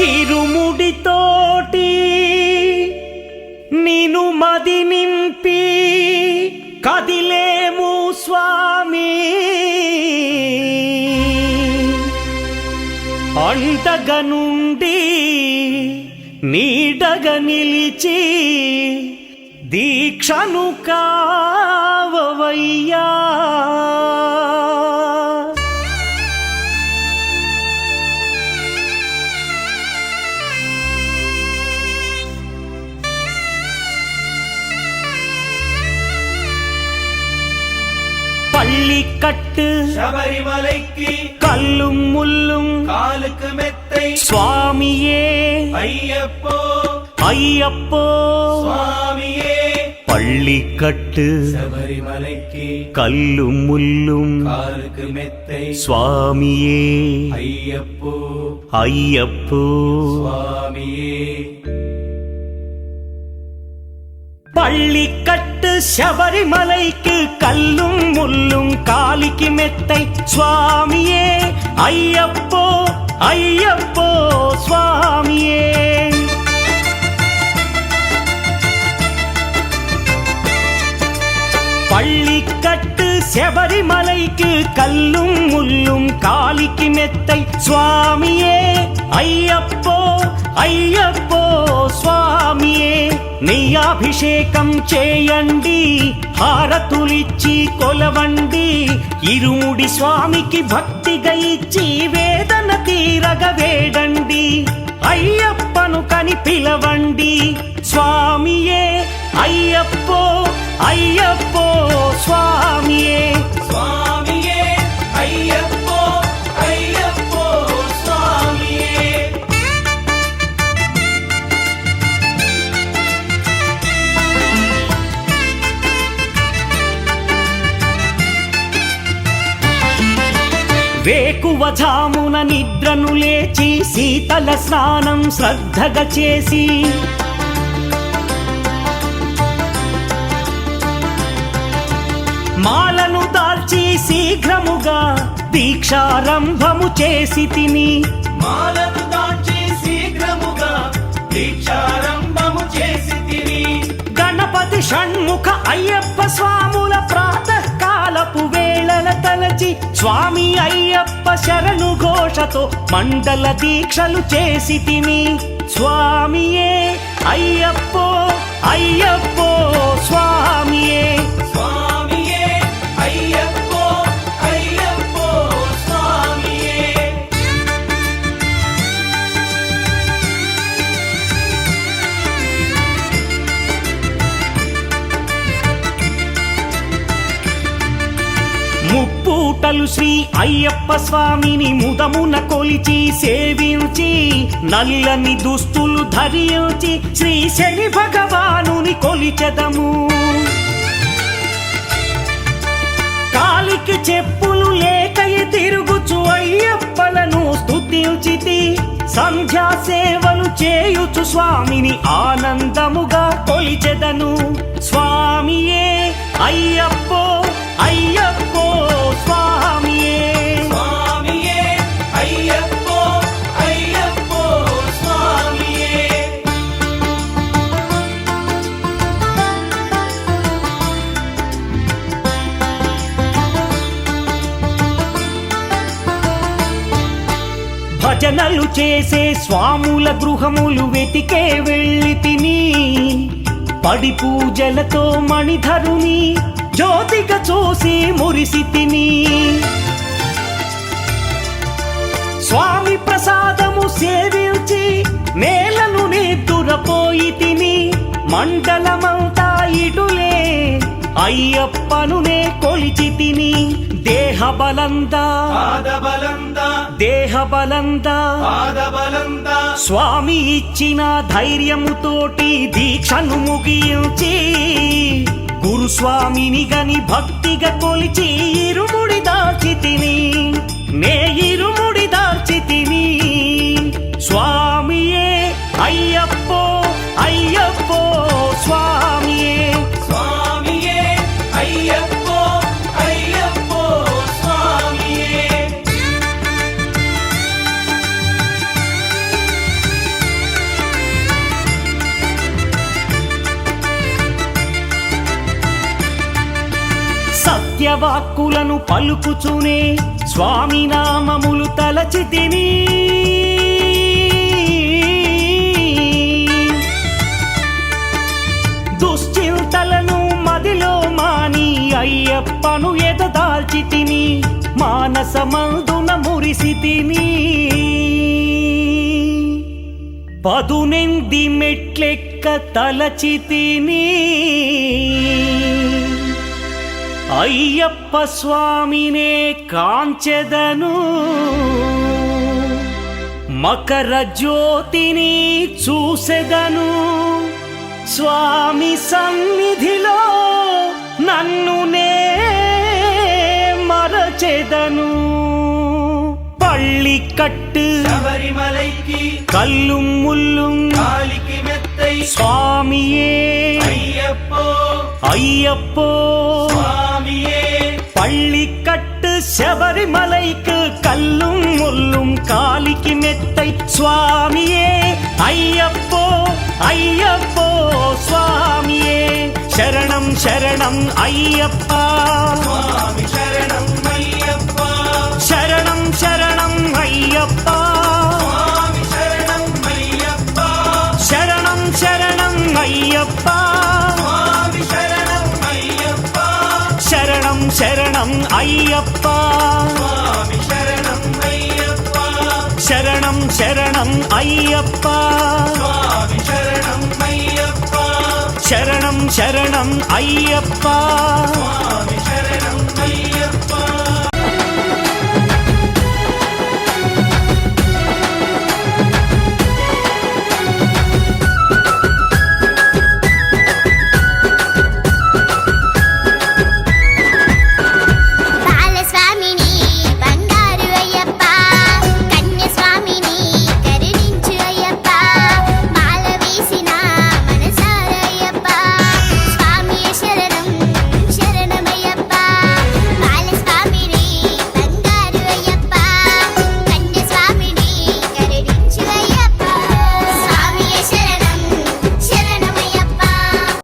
ఇరుముడితోటి నిను మది నింపి కదిలేము స్వామి, అండగా నుండి నీడగా నిలిచి దీక్షను కావవయ్యా. பள்ளிக்கட்டு சபரிமலைக்கு கல்லும் முள்ளும் காலுக்கு மெத்தை சுவாமியே ஐயப்போ ஐயப்போ சுவாமியே. பள்ளிக்கட்டு சபரிமலைக்கு கல்லும் முள்ளும் காலுக்கு மெத்தை சுவாமியே ஐயப்போ ஐயப்போ சுவாமியே. பள்ளிக்கட்டு சபரிமலைக்கு கல்லும் முள்ளும் காலிக்கு மெத்தை சுவாமியே ஐயப்போ ஐயப்போ சுவாமியே. பள்ளிக்கட்டு சபரிமலைக்கு கல்லும் முள்ளும் காலிக்கு மெத்தை சுவாமியே ஐயப்போ ஐயப்போ స్వామియే. నెయ్యాభిషేకం చేయండి, హారతులిచ్చి కొలవండి, ఇరుముడి స్వామికి భక్తిగా ఇచ్చి వేదన తీరగ వేడండి, అయ్యప్పను కని పిలవండి స్వామియే అయ్యప్పో అయ్యప్పో స్వామియే. స్వామియే అయ్యప్పో అయ్యప్పో స్వామియే. వేకువజామున నిద్రను లేచి శీతల స్నానం శ్రద్ధగా చేసి మాలను దాల్చి శీఘ్రముగా దీక్షారంభము చేసి తిని, మాలను దాల్చి శీఘ్రముగా దీక్షారంభము చేసి తిని, గణపతి షణ్ముఖ అయ్యప్ప స్వాముల ప్రాతకాలపు వేళల తలచి స్వామి అయ్యప్ప శరణు ఘోషతో మండల దీక్షలు చేసి తిని, స్వామియే అయ్యప్పో అయ్యప్పో స్వామియే. స్వామియే అయ్యప్పో అయ్యప్పో స్వామియే. ముప్పూటలు శ్రీ అయ్యప్ప స్వామిని ముదమున కొలిచి సేవించి, నల్లని దుస్తులు ధరించి శ్రీ శని భగవానుని కొలిచెదము. కాలికి చెప్పులు లేకయ తిరుగుచు అయ్యప్పలను స్తుతించితి, సంధ్యా సేవలు చేయుచు స్వామిని ఆనందముగా కొలిచెదను. స్వామియే అయ్యప్పో అయ్యప్పో స్వామియే. స్వామియే అయ్యప్పో అయ్యప్పో స్వామియే. భజనలు చేసే స్వాముల గృహములు వెతికే వెళ్ళి తిని, పడి పూజలతో మణిధరుని జ్యోతిగా చూసి మురిసి తిని, స్వామి ప్రసాదము సేవించి నేలను నిద్దురపోయి తిని, మండలమంతా ఇటులే అయ్యప్పనునే కొలిచి తిని, దేహబలందా దేహబలందా స్వామి ఇచ్చిన ధైర్యముతోటి దీక్షను ముగించి, గురుస్వామిని గని భక్తిగా కొలిచి ఇరుముడి దాల్చి తిని, నే ఇరుముడి దాల్చి తిని, స్వామియే అయ్యప్పో అయ్యప్పో స్వామియే. స్వామియే అయ్యప్పో అయ్యప్పో స్వామియే. వాక్కులను పలుకుచునే స్వామి నామములు తలచితిని దుశ్చింతలను మదిలో మాని అయ్యప్పను ఎదదాల్చితిని మానసమందున మురిసితిని పదునెంది మెట్లెక్క తలచితిని అయ్యప్ప స్వామినే కాంచెదను మకర జ్యోతిని చూసెదను స్వామి సన్నిధిలో నన్ను నే మరచెదను பள்ளிக்கட்டு சபரிமலைக்கு கல்லும் முள்ளும் காலிக்கு மெத்தை சுவாமியே ஐயப்போ ஐயப்போ சுவாமியே பள்ளிக்கட்டு శబరిమలైకు కల్లుం ముల్లుం కాలికి మెత్తై స్వామియే అయ్యప్పో అయ్యప్పో స్వామియే శరణం శరణం అయ్యప్ప சுவாமி சரணம் ஐயப்பா శరణం శరణం అయ్యప్ప சுவாமி சரணம் ஐயப்பா శరణం శరణం అయ్యప్ప சுவாமி சரணம் ஐயப்பா శరణం శరణం అయ్యప్ప சுவாமி சரணம் ஐயப்பா శరణం శరణం అయ్యప్ప சுவாமி சரணம் ஐயப்பா శరణం శరణం అయ్యప్ప சுவாமி சரணம்